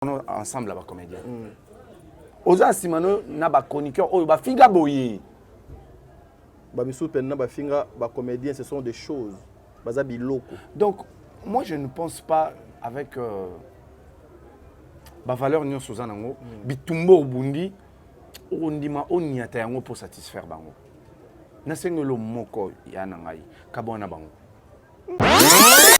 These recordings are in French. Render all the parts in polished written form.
ensemble là comédien. Oza simano na ba chroniqueur o ba finga boye. Ba biso penna ba finga ba comédien, ce sont des choses. Baza biloko. Donc moi je ne pense pas avec ba valeur nyo sozana ngo bitumbo bundi ondima oniata yango pour satisfaire bango. Na sengelo moko ya na ngai kabona bango.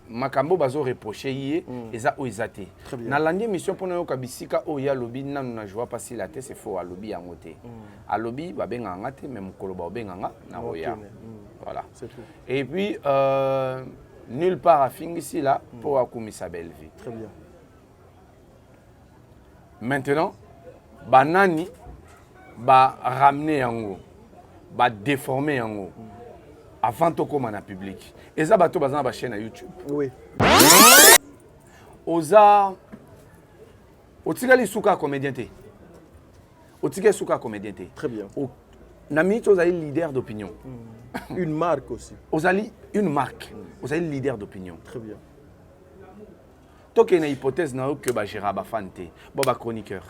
Makambo bazo reprocher yé eza o ezate. Na landi mission pour na kabisika o ya lobi nanu na joie pas si la tête c'est faux à lobi yango te. A lobi ba benga ngate même koloba benga nga na oya. Voilà. C'est tout. Et puis nulle part à finir ici là pour akumi sa belle vie. Très bien. Maintenant banani ba ramener yango ba déformer yango avant de commencer en public. Et ça, bateau bazan ba chaîne à YouTube. Oui. Oza, otigali suka comédien te. Otigali suka comédien te. Très bien. Nami ozali leader d'opinion. Une marque aussi. Ozali une marque. Ozali leader d'opinion. Très bien. Toke na hypothèse na que ba gérard ba fan te, ba chroniqueur.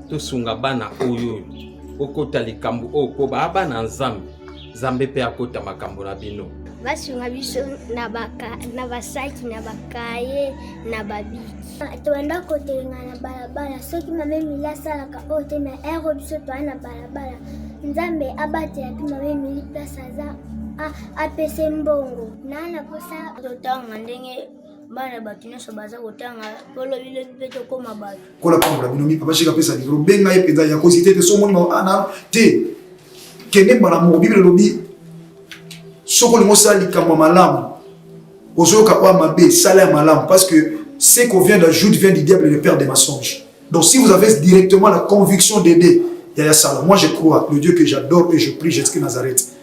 tosunga bana oyo okota likambo oko bana nzambe nzambe pe akota makambo na bino basunga biso na basaki na bakaye na babiki toenda kotelenga na balabala soki mamemili asalaka oyo te na ero biso toa na balabala nzambe abatela mpe mamemili place aza apese mbongo nana posa totanga ndenge bana bato nyonso baza kotanga polobile mpe tokóma bato kola pambola bino mipa bashika pesa libro benga ye mpenza ya kosite te so moni ana te kende mbala moko bibele lobi soko lingo sala likambo malamu ozoyoka oya mabe sala ya malamu parce que ce qu'on vient d'ajouter vient du diable et le père des mensonges. Donc si vous avez directement la conviction d'aider Yaya Sala, moi je crois le Dieu que j'adore et je prie Jésus Nazareth.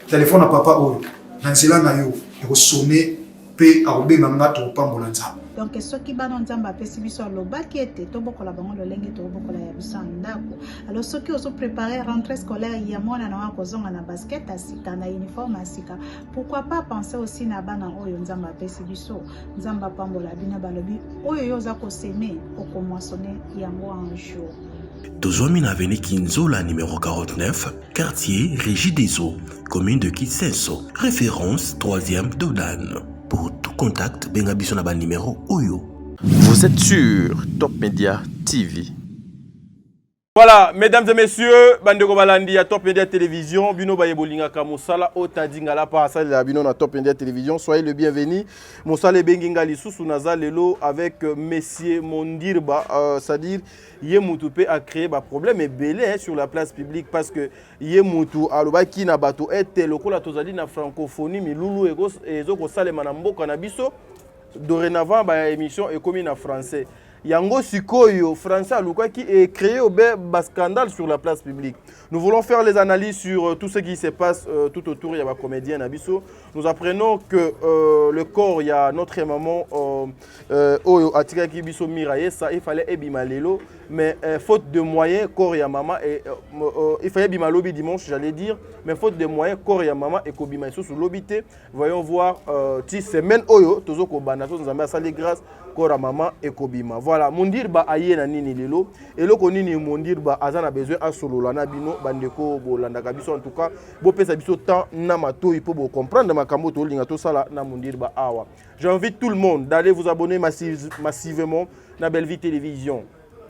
Téléphone à papa oyo nansela na yo ekosone pe arobenga ngato pambola nzambe. Donc soki bana nzambe apesi biso alobaki ete tobokola bango lolenge tobokola ya biso ndako. Alors soki ozo préparer rentrée scolaire ya mwana na kozonga na basket asika na uniforme asika, pourquoi pas penser aussi na bana oyo nzambe apesi biso nzambe pambola bina balobi oyo yoza ko semer okomoissonner yango un jour. Tozomi na avenue Kinzola numéro 49, quartier Régie des Eaux, commune de Kitsenso, référence 3e Dodan. Pour tout contact, bengabiso na ba numéro Oyo. Vous êtes sur Top Media TV. Voilà, mesdames et messieurs, Bandeko Balandi à Top Media Télévision, Bino Baye Bolinga Kamosala, Otadinga la Parasal la Bino na Top Media Télévision, soyez le bienvenu. Monsale Benginga Lisusu Naza Lelo avec Messier Mondirba, c'est-à-dire Yemoutoupé a créé un problème et belé sur la place publique parce que Yemoutou aloba ki na bato était lokola tozali na francophonie mi lulu et zoko salema na mboka na biso dorénavant ba émission est commis en français. Yango Sikoyo, français Alouka qui est créé au scandale sur la place publique. Nous voulons faire les analyses sur tout ce qui se passe tout autour. Il y a un comédien Nabiso. Nous apprenons que le corps, il y a notre maman Atika Kibiso Miraye, ça il fallait Ebimalelo, mais faute de moyens, corps ya maman et il fallait Bimalobi dimanche, j'allais dire, mais faute de moyens, corps ya maman et Kobima sous l'obité. Voyons voir 10 semaines Oyo, Tozoko Banato, nous avons salé grâce Kora maman et Kobima. Voilà, Mondirba aye na nini lelo. Et le konini Mondirba azana besoin à solo lana bino bandeko bolanda kabiso en tout cas. Bo pesa biso temps na mato il faut comprendre makambo to linga to sala na Mondirba awa. J'invite tout le monde d'aller vous abonner massivement na Belle Vie Télévision.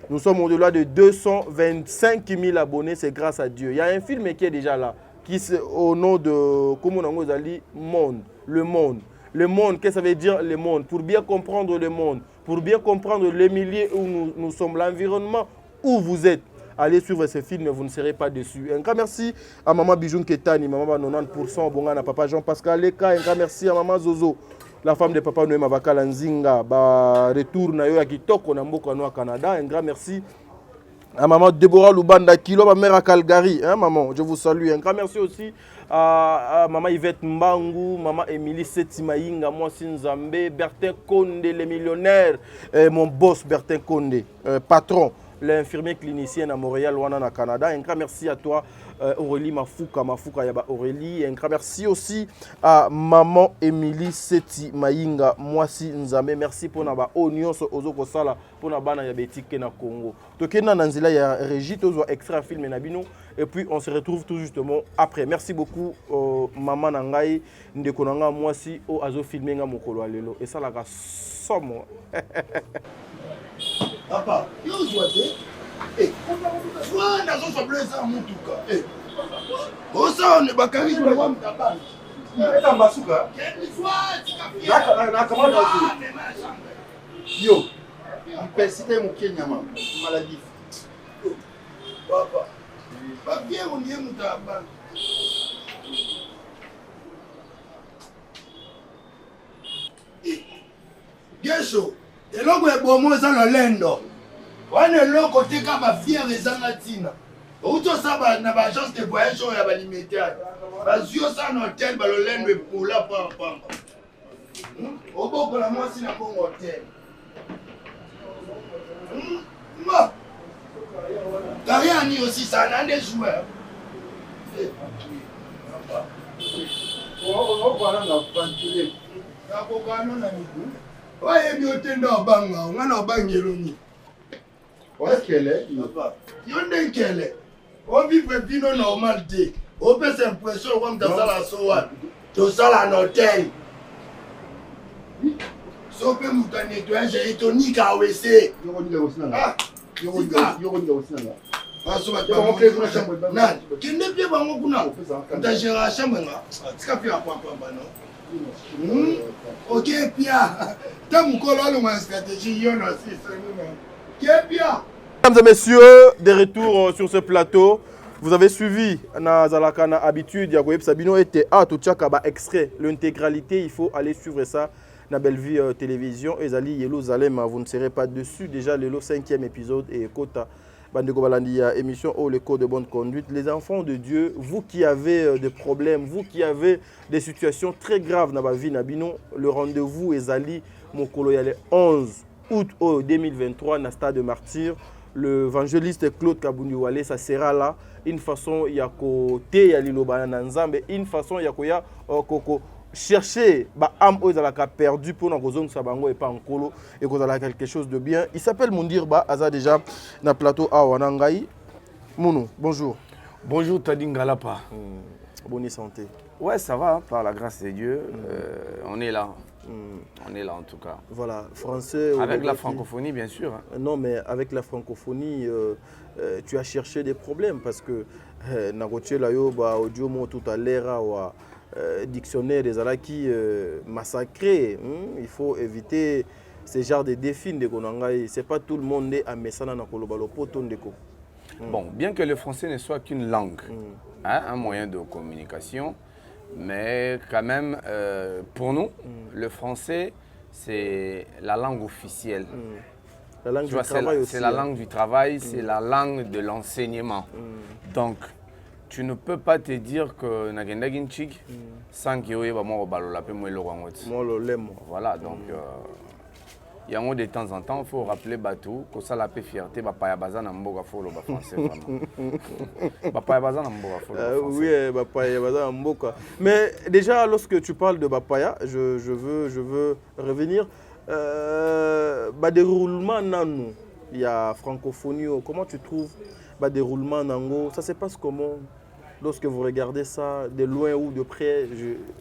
Nous sommes au-delà de 225 000 abonnés, c'est grâce à Dieu. Il y a un film qui est déjà là, qui est au nom de comment on dit Monde, le monde. Le monde, qu'est-ce que ça veut dire le monde? Pour bien comprendre le monde, pour bien comprendre les milieux où nous sommes, l'environnement où vous êtes, allez suivre ce film et vous ne serez pas déçus. Un grand merci à Maman Bijoun Ketani, Maman 90%, Bonga, Papa Jean-Pascal Leka, un grand merci à Maman Zozo, la femme de Papa Noé Mavakala Nzinga, retour na yo à Kitoko, na Mboka Noa Canada, un grand merci à Maman Deborah Lubanda Kilo, ma mère à Calgary, hein, maman, je vous salue. Un grand merci aussi Maman Yvette Mbangu, Maman Émilie Setimaïnga, moi Sinzambe, Bertin Konde, le millionnaire, mon boss Bertin Konde, patron, l'infirmier clinicien à Montréal, ou au Canada. Un grand merci à toi, Aurélie Mafouka Yaba Aurélie. Un grand merci aussi à Maman Émilie Setimaïnga, moi Sinzambe. Merci pour nos oignons aux Sala, pour nos bana yabetik na Congo. Tokena Nanzila ya Régis, tozo extrait film Nabino. Et puis on se retrouve tout justement après. Merci beaucoup Maman Nangai, Ndekonanga moi si au azo filmé nga mokolo alelo. Et ça la somme. Papa, yo zoate. Eh, soit nazo soble ça mutuka. Eh. Osa on ba kari kwa wa mtabani. Eta mbasuka. Keni soit tikapia. Na kama ndo. Yo. Mpesite mukenya mama. Maladie. Papa. Papier on y est mtabani. Gesho. Eloko ebomo eza na lendo. Wana eloko teka ba fier ezanga tina. Outo saba na ba agence de voyage ya ba limitaire. Ba zio sa na hotel ba lo lendo epula pa. Oboko la mwasi na bon hotel. Ma. Kariani aussi ça na des joueurs. On va na ventiler. Ya kokano na miku. Ouais, bien tenda banga, on a bangeloni. Ouais, quelle est? Yonde quelle est? On vit vino normalité. On peut s'impression comme dans la soa. Dans la hôtel. So peut nous nettoyer, j'ai été ni KWC. Ah, ah, so va te nan, qui ne peut pas mon kuna. Dans la chambre là. Tu as pu apprendre non? Ok, Pia. T'as mon colonel ou ma stratégie, y'en a aussi, c'est Pia. Mesdames et messieurs, de retour sur ce plateau. Vous avez suivi Nazalakana habitude, Yagoyeb Sabino était à tout Tchakaba extrait. L'intégralité, il faut aller suivre ça dans Bellevue Télévision. Ezali Yellow Zalem, vous ne serez pas dessus. Déjà, le 5e épisode et Kota. Bandeko Balandi, émission Oh, le code de bonne conduite. Les enfants de Dieu, vous qui avez des problèmes, vous qui avez des situations très graves dans votre vie, Nabino, le rendez-vous Ezali Mokolo le 11 août 2023 dans Stade de Martyr. L'évangéliste Claude Kabundiwale, ça sera là. Une façon, il y a côté, il y a l'Ilobana Nanzambe, une façon, il y a chercher âme aux alaka perdu pour nos zones sabango et pas en colo et qu'on a quelque chose de bien. Il s'appelle Mundirba Aza déjà dans le plateau à Wanangai. Mounou, bonjour. Bonjour Tadingalapa. Bonne santé. Ouais, ça va, par la grâce de Dieu. On est là. On est là en tout cas. Voilà, français. Avec la francophonie, bien sûr. Non, mais avec la francophonie, tu as cherché des problèmes parce que Nagoche Layoba, audio tout à l'heure, dictionnaire des alaki massacré. Il faut éviter ce genre de défis de Konangai. C'est pas tout le monde à Messana na Kolobalo Poto Ndeko. Bon, bien que le français ne soit qu'une langue, un moyen de communication, mais quand même, pour nous, le français, c'est la langue officielle. La langue du travail aussi. C'est la langue du travail, c'est la langue de l'enseignement. Donc, tu ne peux pas te dire que Nagenda Ginchik sans qu'il y ait vraiment balola pe moi le rangot. Voilà, donc il y a de temps en temps, il faut rappeler Batou que ça la paix fierté Bapaya Bazan Mboga Folo ba français vraiment. Bapaya Bazan Mboga Folo. Oui, Bapaya Bazan Mboga. Mais déjà lorsque tu parles de Bapaya, je veux revenir déroulement nanou. Il y a francophonie, comment tu trouves déroulement nango, ça se passe comment? Lorsque vous regardez ça de loin ou de près,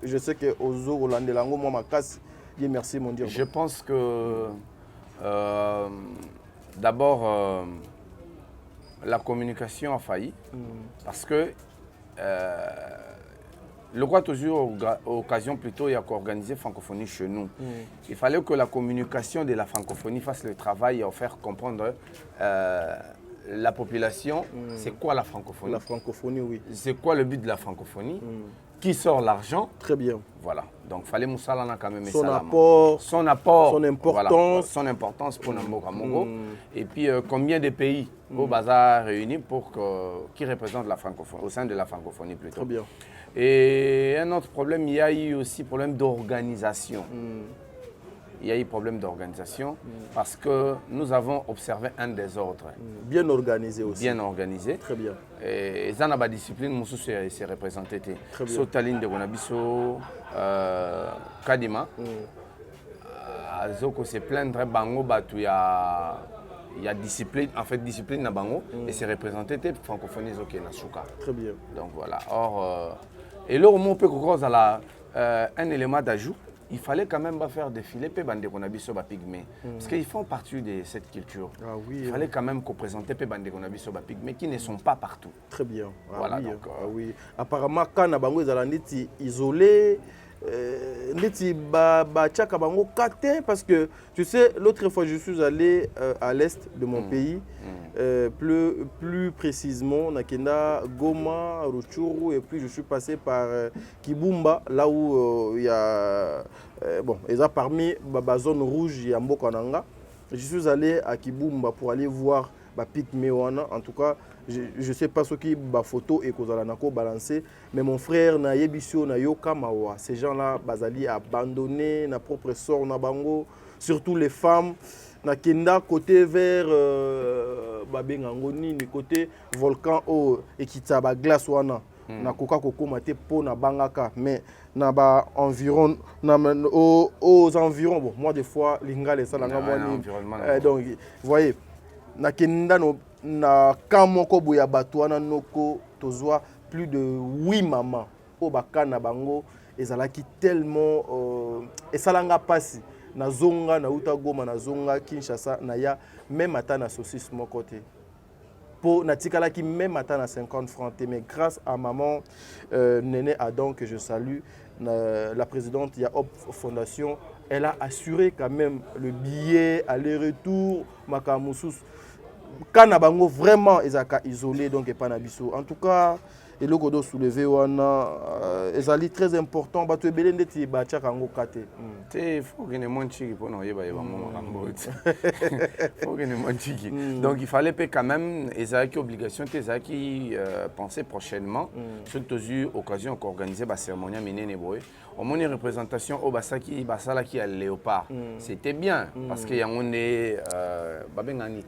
je sais que Ozo Hollandais Lango, moi ma casse, Dieu merci mon Dieu. Je pense que d'abord la communication a failli parce que le roi toujours occasion plutôt il y a qu'organiser francophonie chez nous. Il fallait que la communication de la francophonie fasse le travail et faire comprendre la population, c'est quoi la francophonie? La francophonie, oui. C'est quoi le but de la francophonie? qui sort l'argent. Très bien. Voilà. Donc, fallait Moussalana quand même. Son apport, son importance. Voilà, son importance pour Namboka Mongo. Et puis, combien de pays au bazar réunis qui représentent la francophonie, au sein de la francophonie plutôt. Très bien. Et un autre problème, il y a eu aussi problème d'organisation. Il y a eu problème d'organisation parce que nous avons observé un désordre. Bien organisé aussi. Bien organisé. Très bien. Et ça n'a pas discipline, Moussou s'est représenté. Très bien. Sotaline de Gonabiso, Kadima. Azoko se plaindre, Bango, il y a discipline, en fait, discipline na Bango, et c'est représenté francophonie Zoké Nasuka. Très bien. Donc voilà. Or, et là, on peut croire un élément d'ajout. Il fallait quand même faire défiler Bande Gonabiso Pygmée. Parce qu'ils font partie de cette culture. Ah oui, il fallait quand même qu'on présente Bande Gonabiso Pygmée qui ne sont pas partout. Très bien. Ah voilà, oui, donc, oui. Apparemment, quand Nabango est isolé, neti ba tchaka bango kate parce que tu sais l'autre fois je suis allé à l'est de mon pays plus précisément Nakenda Goma Rutshuru et puis je suis passé par Kibumba là où il y a bon et ça parmi la zone rouge ya Mboka Nanga. Je suis allé à Kibumba pour aller voir Pygmée wana. En tout cas je ne sais pas ce qui ba photo et kozala nako balancer mais mon frère na yebisio na yoka mawa ces gens là bazali abandonnés na propre sort na bango surtout les femmes na kenda côté vers babengangoni ni côté volcan au ekita ba glace wana na koka kokoma te po na bangaka mais na ba environ na aux environs bon moi des fois lingale ça langa moi donc vous voyez na kenda no na kamoko boya batwana noko tozwa plus de 8 mamans au bakana bango ezalaki tellement esalanga pasi na zonga na uta Goma na zonga Kinshasa na ya même ata na saucisse mon côté pour na tikalaki même ata na 50 francs mais grâce à maman Néné Adam que je salue la présidente Yaop Fondation elle a assuré quand même le billet aller-retour Makamusus quand Nabango vraiment isolé donc et pas nabiso en tout cas et le godo soulevé wana ezali très important ba to belende ti ba tchaka ngo kate te faut que ne monchiki pour no yeba mo makambo faut que ne monchiki donc il fallait quand même ezaki obligation te ezaki penser prochainement surtout eu occasion qu'organiser ba cérémonie menene boy au moins une représentation au basaki basala qui à léopard c'était bien parce que yangone babengani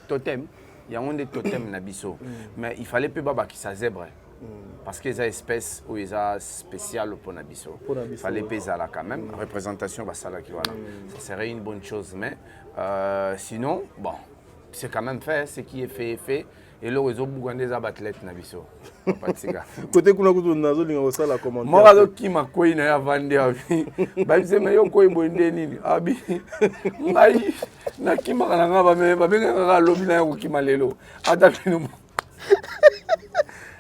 totem il y a un des totems nabiso mais il fallait peu baba qui sa zèbre parce que les espèces ou les spéciales pour nabiso il fallait peser là quand même représentation basala qui voilà ça serait une bonne chose mais sinon bon c'est quand même fait ce qui est fait et le réseau bougandé des athlètes nabiso côté kuna kutu nazo linga osala commentaire moi donc qui m'a quoi na vendre abi ba c'est mais yo ko bonde nini abi ngai na kima kana ngaba me ba benga ka lobi na ko kima lelo adakino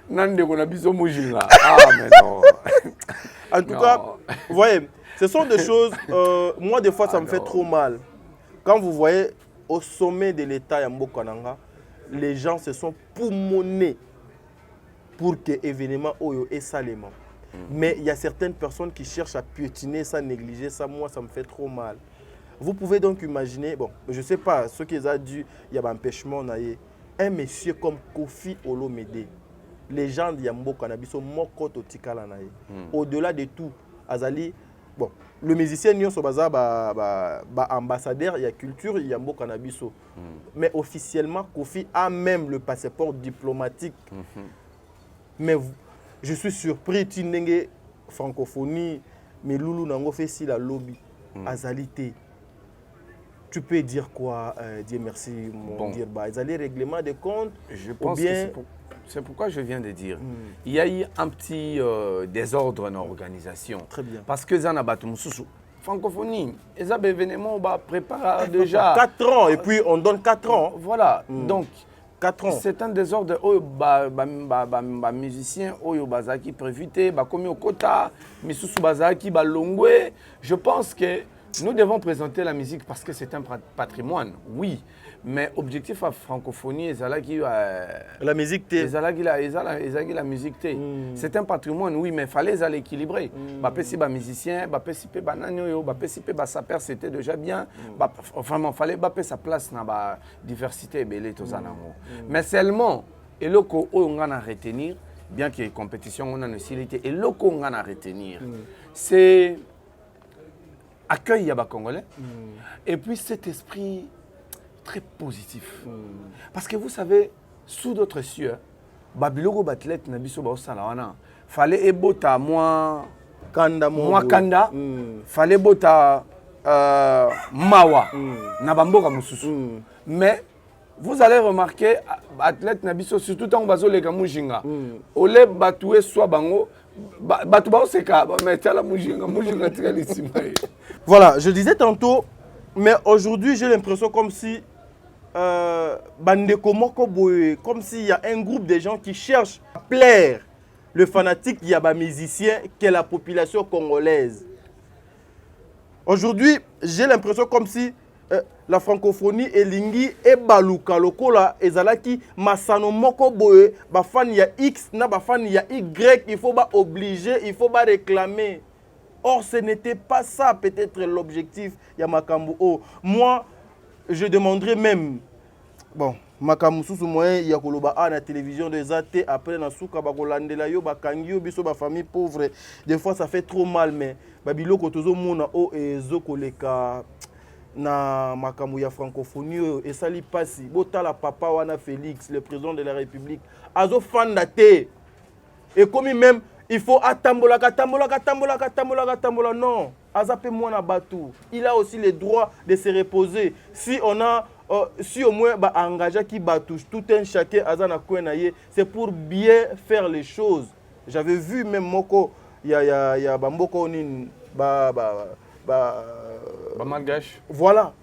nande ko na biso mujinga mais non en tout cas vous voyez ce sont des choses moi des fois ça me fait trop mal quand vous voyez au sommet de l'état ya Mboka Nanga les gens se sont poumonnés pour que l'événement oyo est salement. Mais il y a certaines personnes qui cherchent à piétiner ça, négliger ça. Moi, ça me fait trop mal. Vous pouvez donc imaginer, bon, je ne sais pas, ce qu'ils ont dit, il y a un empêchement. Un monsieur comme Kofi Olomide, légende Yambo Kanabiso, Mokoto Tikala. Au-delà de tout, Azali, bon, le musicien Nyon Sobaza, ambassadeur, il y a culture, il y a Yambo Kanabiso. Mais officiellement, Kofi a même le passeport diplomatique. Mais je suis surpris, Tinenge francophonie, mais Loulou Nango fait si la lobby, Azalité. Tu peux dire quoi, Dieu merci, mon Dieu, Azali règlement des comptes. Je pense bien... que c'est pourquoi je viens de dire. Il y a eu un petit désordre dans l'organisation. Très bien. Parce que Zanabatou Moussou, francophonie, les événements préparent déjà. 4 ans, et puis on donne 4 ans. Voilà, donc 4 ans. C'est un désordre. Les musiciens, les bazaki prévité, comme au quota, Missoussou bazaki, balongwe. Je pense que Nous devons présenter la musique parce que c'est un patrimoine, oui. Mais objectif à francophonie, la musique, la musique. C'est un patrimoine, oui, mais il fallait l'équilibrer. Si les musiciens, si bananio, si saper, c'était déjà bien. Vraiment, il fallait sa place dans la diversité. Mais seulement, et le qu'on a à retenir, bien qu'il y ait compétition, on a une facilité, et le qu'on a à retenir, c'est accueil les Congolais, et puis cet esprit très positif. Parce que vous savez, sous d'autres cieux, Babiloko Batlet Nabiso Baosalawana, fallait ebota moi kanda, fallait bota mawa, nabamboka mususu. Mais vous allez remarquer, athlète Nabiso, surtout quand on va les Gamujinga, ole batoué soit bango, batouba seka, mais tiens la mujinga Voilà, je disais tantôt, mais aujourd'hui j'ai l'impression comme si Bandeko Moko Boye, comme s'il y a un groupe de gens qui cherchent à plaire le fanatique Yaba musicien qu'est la population congolaise. Aujourd'hui, j'ai l'impression comme si la francophonie et lingi et baluka lokola ezalaki masano moko boye ba fan ya X na ba fan ya Y, il faut pas obliger, il faut pas réclamer. Or ce n'était pas ça peut-être l'objectif ya makambo. Oh, moi je demanderais même, bon, makambo susu moyen ya koloba à la télévision des AT après na souka ba kolandela yo ba kangio biso ba famille pauvre. Des fois ça fait trop mal, mais babilo kotozo mona o ezo koleka na makambo ya francophonie et sali pasi botala papa wana Félix, le président de la République azo fanda te et comme même il faut atambola non azape mwana batu, il a aussi le droit de se reposer. Si on a si au moins ba engagé qui batouche tout un chacun azana kwenaye, c'est pour bien faire les choses. J'avais vu même moko ya bamboko nin malgache. Voilà.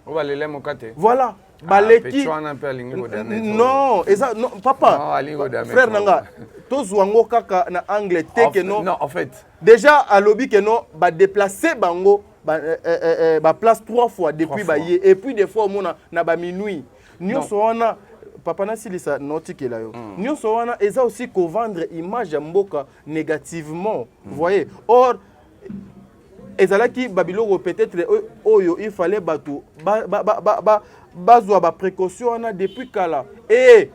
Voilà. Baleki. Non, non, papa. Frère Nanga, tous wango kaka na Angleterre que non. Non, en fait. Déjà à lobby que non, ba déplacer bango ba place 3 fois depuis baye et puis des fois au monde na ba minuit. Nous wana papa na silisa notike la yo. Nous wana eza aussi ko vendre image ya mboka négativement. Vous voyez? Or ezalaki Babiloko peut-être oyo il fallait batu bazwa ba précaution wana depuis kala et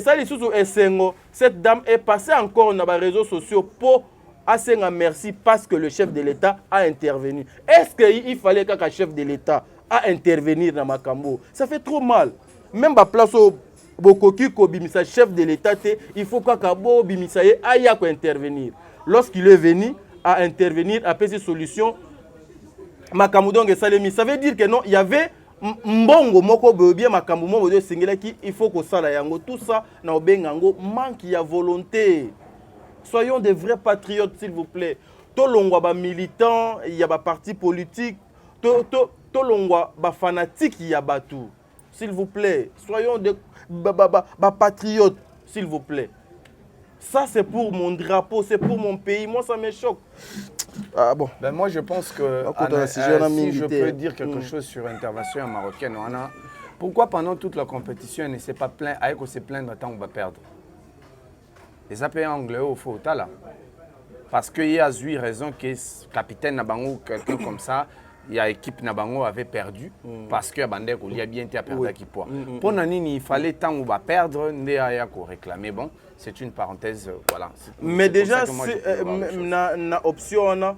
ça les sous esengo cette dame est passée encore dans les réseaux sociaux pour asenga merci parce que le chef de l'État a intervenu. Est-ce qu'il fallait qu'un chef de l'État a intervenir dans makambo? Ça fait trop mal. Même ba place au bokoki ko bimisa chef de l'État il faut qu'akabo bimisa aya ko intervenir. Lorsqu'il est venu à intervenir après ces solutions makambo donc salemi, ça veut dire que non, il y avait mbongo moko bien makambo moko de singela qui il faut que ça la yango tout ça na obengango manque ya volonté. Soyons des vrais patriotes s'il vous plaît. To longwa ba militants, il y a ba parti politique, to longwa ba fanatique il y a batu. S'il vous plaît, soyons des patriotes s'il vous plaît. Ça c'est pour mon drapeau, c'est pour mon pays. Moi ça me choque. Ah bon. Ben moi je pense que si je peux dire quelque chose sur l'intervention marocaine, pourquoi pendant toute la compétition elle ne s'est pas plaint, avec se plaindre tant on va perdre. Les APA anglais au faut là. Parce qu'il y a eu raison que le capitaine Nabango, quelqu'un comme ça, il y a l'équipe Nabango avait perdu parce que Bandek il a bien été à perdre qui poids. Pour Nanini, il fallait tant on va perdre, Ndéaya qu'on réclamait. Bon, c'est une parenthèse, voilà. Mais déjà, na option,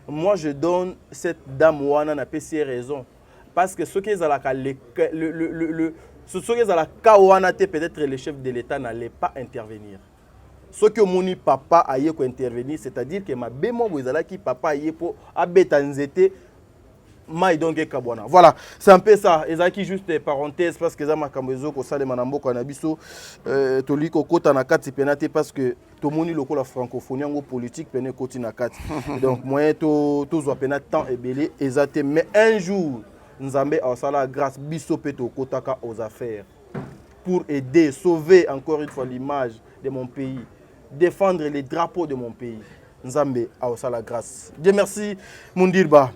moi je donne cette dame Wana na PC raison. Parce que ce qui est à la Kawana, peut-être le chef de l'État n'allait pas intervenir. Ce que mon papa a intervenir, c'est-à-dire que ma bémon qui papa a pour abetanzete. Voilà, c'est un peu ça. Et ça qui juste parenthèse parce que ça m'a cambezo ko sale manambo ko nabiso toliko kota na kati penate parce que to moni loko la francophonie ngo politique pene koti na kati. Donc moyen to zo penate temps et belé ezate mais un jour Nzambe a sala grâce biso peto kotaka aux affaires pour aider sauver encore une fois l'image de mon pays, défendre les drapeaux de mon pays. Nzambe a sala grâce. Dieu merci Mundirba.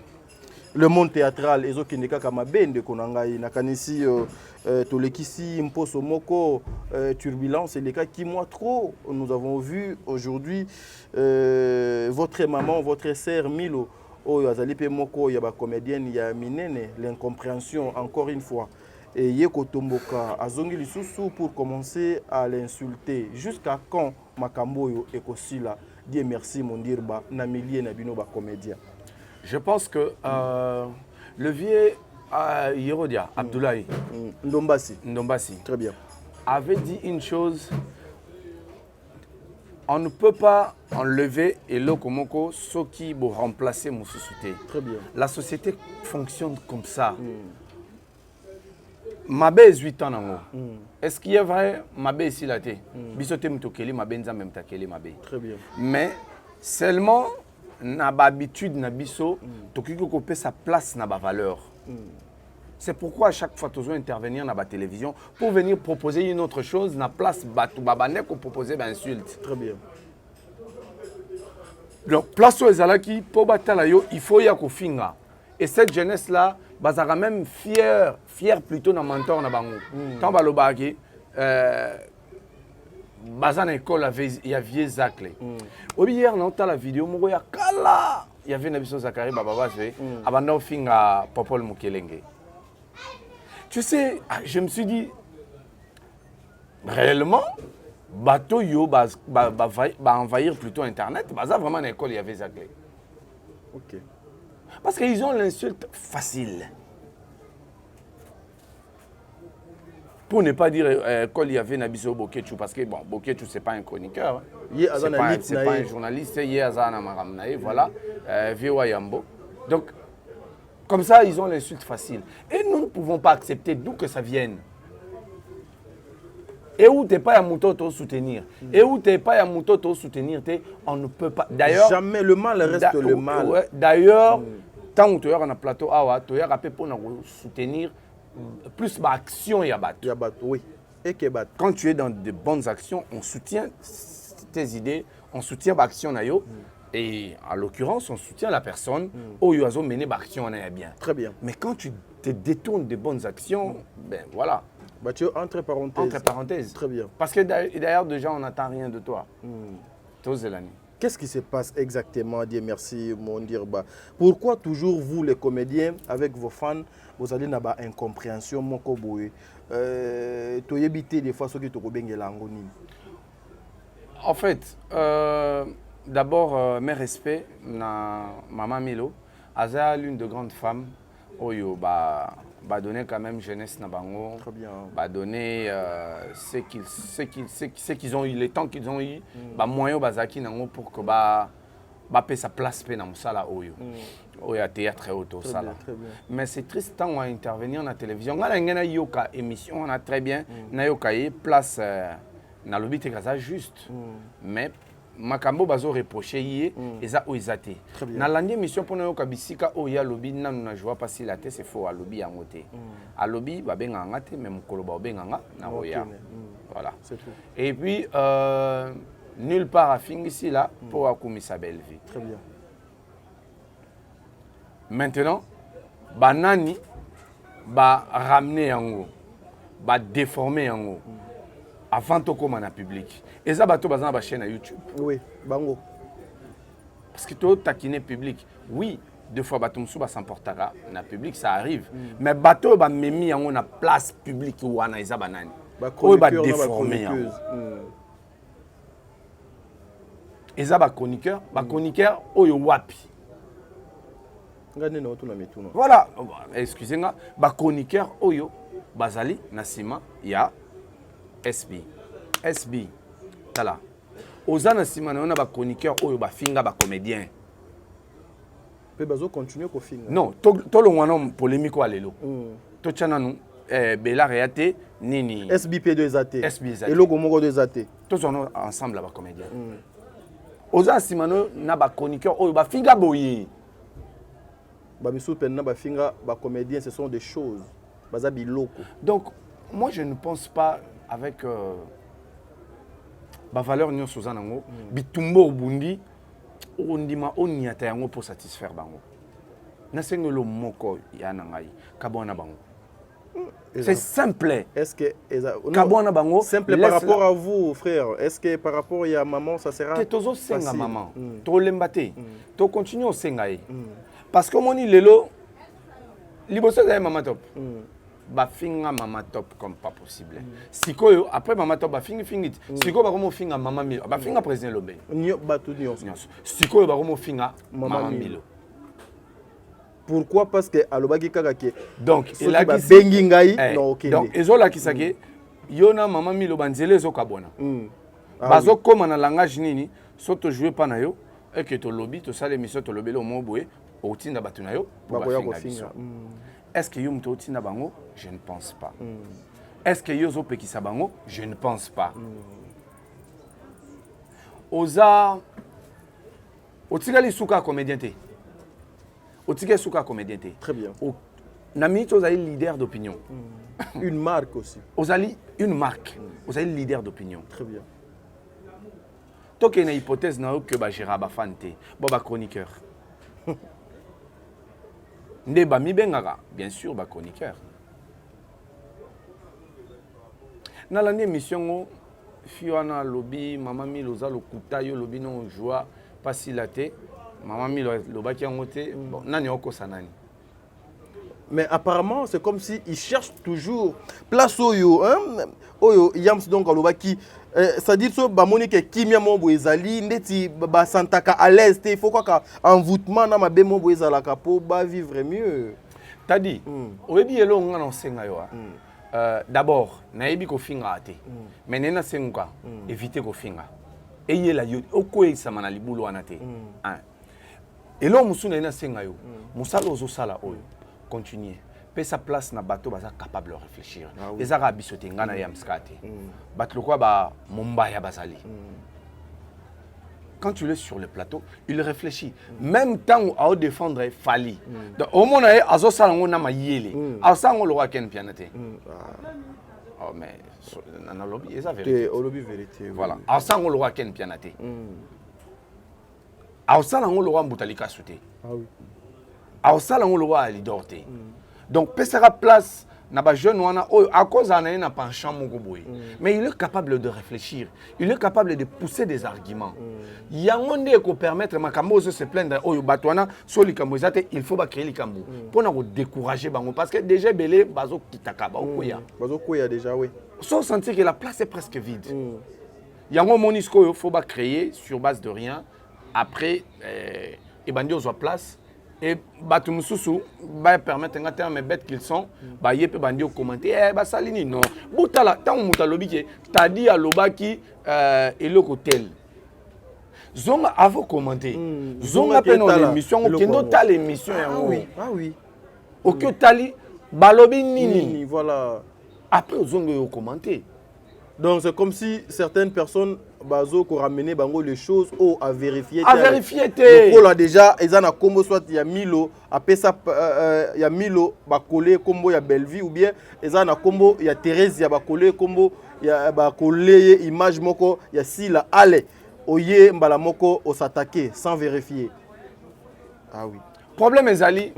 le monde théâtral ezokendeka kama bende konangai nakanisi tolekisi mposo moko turbulence et les cas qui moi trop nous avons vu aujourd'hui votre maman votre sœur Milo oyo azali pe moko ya ba comédienne ya minene l'incompréhension encore une fois et yeko tomboka azongi lisusu pour commencer à l'insulter jusqu'à quand makambo yo ekosila Dieu merci mon dirba na milliers na bino ba comédien. Je pense que le vieux Yerodia, Abdoulaye Ndombasi, très bien, avait dit une chose. On ne peut pas enlever et lokomoko ce qui va remplacer mon société. Très bien. La société fonctionne comme ça. Mabe est 8 ans. Est-ce qu'il y a vrai Mabe ici la té? Bisote mtokeli Mabe nza même takeli Mabe. Très bien. Mais seulement na ba habitude na biso tokiki ko sa place na ba valeur. C'est pourquoi à chaque fois, tu dois intervenir dans la télévision pour venir proposer une autre chose. Dans la place, tu vas proposer une insulte. Très bien. Donc, place aux Zalaki, pour battre il faut y avoir finga. Et cette jeunesse-là, bah, ça même fier plutôt dans le mentor. Quand on va le dans l'école, il y a vieux Zakle. Hier, on a la vidéo, il y a Kala. Il y avait Nabiso Zakari, avant de finga Popol Mukelenge. Tu sais, je me suis dit, réellement, bateau yo va envahir plutôt Internet. Ça vraiment à l'école, il y avait Zaglé. Ok. Parce qu'ils ont l'insulte facile. Pour ne pas dire l'école, il y avait Nabiso Bokechu, parce que bon, Bokechu, ce n'est pas un chroniqueur. Ce n'est pas un journaliste. Il y a Azana Maramnae, voilà. Viwa Yambo. Donc, comme ça, ils ont l'insulte facile. Et nous ne pouvons pas accepter d'où que ça vienne. Et où tu n'es pas à Mouto te soutenir. Et où tu n'es pas à Mouto te soutenir, on ne peut pas. D'ailleurs, jamais le mal reste le mal. Ouais, d'ailleurs, tant que tu es dans le plateau, tu es rappelé pour nous soutenir plus d'action et abat. Oui. Et quand tu es dans de bonnes actions, on soutient tes idées, on soutient l'action. Et en l'occurrence, on soutient la personne où il a mené l'action, on est bien. Très bien. Mais quand tu te détournes des bonnes actions, ben voilà. Bah, tu es entre parenthèses. Entre parenthèses. Très bien. Parce que d'ailleurs, déjà, on n'attend rien de toi. Qu'est-ce qui se passe exactement, Dieu merci, mon dirba? Pourquoi toujours vous, les comédiens, avec vos fans, vous allez dans une incompréhension, mon koboé? Tu éviter des fois ce que tu as. En fait, d'abord, mes respects, Maman Milo, Aza, l'une de grandes femmes, Oyo, bah donner quand même jeunesse na bango. Très bien. Bah donner ce qu'ils ont eu, les temps qu'ils ont eu, bah moyen bazaki nango pour que bah paie sa place pe na musala Oyo. Oyo théâtre auto sala. Mais c'est triste tant on va intervenir na télévision. Ngala ngena yoka émission on a très bien na yoka place na lobby te kaza juste. Mais makambo bazo reprocher yé eza oizate na landi mission pour na kabisika oya lobby nanu na joie pas si la tête c'est faux à lobby en côté à lobby ba benga ngate même koloba benga na oya voilà c'est tout. Et puis nulle part à finir ici là pour akumisa belle vie. Très bien. Maintenant banani ba ramener yango ba déformer yango avant de commencer en public. Et ça, tu as une chaîne YouTube. Oui, bango. Parce que tu taquiner public. Oui, deux fois, tu s'emportera dans le public, ça arrive. Mais bateau va mis en une place publique où on a des bananes. Ou va déformer. Et ça, va chroniqueur, ou wapi. Voilà, excusez-moi, chroniqueur, oyo, bazali, nasima, ya. SB tala ozana sima na ba chroniqueur oyo ba finga ba comédien pe bazo continuer ko finga non to lo wana polémique wa lelo to tchana nu bela réate nini SBP2 ezate SB et logo moko de ezate to sono ensemble ba comédien ozana sima na ba chroniqueur oyo ba finga boyi ba misu pen na ba finga ba comédien ce sont des choses baza biloko. Donc moi je ne pense pas avec la valeur de Suzanne, bitumbo bundi, on dit ma on y a pour satisfaire bango. nasengelo moko ya nangai kabona bango. C'est simple. Est-ce que kabona bango simple par rapport à vous frère? Est-ce que par rapport à maman ça sera que tozo senga maman to lembate to continue au senga ye parce que moni lelo liboso za maman top ba finga maman top comme pas possible sikoyo après maman top ba fingi fingit sikoyo ba komo finga maman milo ba finga président Lobé nyo batu nyo sikoyo ba komo finga maman milo. Pourquoi? Parce que alobaki kaka ke donc il a bengi ngai non OK donc ezola kisake yona maman milo banzele zo kabona bazo koma na langage nini soto jouer pa na yo et que to lobby to sala émission to lobelo mo boye o tinda batu na yo bakoya ko finga. Est-ce que yo mto tinda bango? Je ne pense pas. Est-ce que yo zo pekisa bango? Je ne pense pas. Oza otikali suka comédien te. Otikali suka comédien te. Très bien. Nami to za leader d'opinion. Une marque aussi. Ozali une marque. Ozali leader d'opinion. Très bien. Toi qui as une hypothèse que ba Gérard Bafante, ba chroniqueur. Ndeba mi bengaka, bien sûr ba chroniqueur. Na l'année émission Fiona lobby maman mi loza lokuta yo lobby non joie pas si laté maman mi lobaki ngote bon nani oko sanani. Mais apparemment, c'est comme si il cherche toujours place oyo, hein? Oyo yams donc alobaki, c'est-à-dire so ba monique kimia mo boezali ndeti ba santaka à l'aise, il faut quoi envoûtement na mabe mo boezala ka po ba vivre mieux. T'as dit, oyebi yelo ngana osenga yo. D'abord, nayebi ko finga ate. Mais nena senga éviter ko finga. Eye la yo okoye samana libulu anate. Et là musuna na senga yo. Musalo zo sala oyo. Continuer. Pe sa place na bateau baza capable de réfléchir. Les arabes bisoté ngana yamskate. Bateau quoi ba Mumbai ya bazali. Quand tu l'es sur le plateau, il réfléchit. Même temps à défendre Fali. Au moins azo salango na mayele. Asango le roi ken pianate. Oh mais na lobby eza vérité. Au lobby vérité. Voilà. Asango le roi ken pianate. Asango le roi mbutalika souté. Ah oui. Aosala on le roi ali dorté. Donc pesera place na ba jeune wana à cause ana na penchant moko boy. Mais il est capable de réfléchir, il est capable de pousser des arguments. Yango nde ko permettre makambo se plaindre oyo batwana so likambo ezate il faut ba créer likambo pour na ko décourager bango parce que déjà belé bazo kitaka ba okoya. Bazo koya déjà oui. Sans sentir que la place est presque vide. Yango monisco il faut ba créer sur base de rien après et bandi aux place. Et batu mususu va permettre un terme bête qu'ils sont ba yé pe bandi au commenter ba salini non butala tant mutalobi ke t'as dit à lobaki et le hôtel zonga avant commenter zonga pe non l'émission kendo ta l'émission ah oui ok tali balobi nini voilà après zonga au commenter. Donc c'est comme si certaines personnes bazo ko ramener bango les choses à vérifier. À vérifier. Pour là déjà ils en a combo soit il y a Milo après ça il y a Milo ba coller combo il y a Bellevue ou bien ils en a combo il y a Thérèse il y a ba coller combo il y a ba coller image moko il y a Sila allez oye mbala moko au s'attaquer sans vérifier. Ah oui. Problème ezali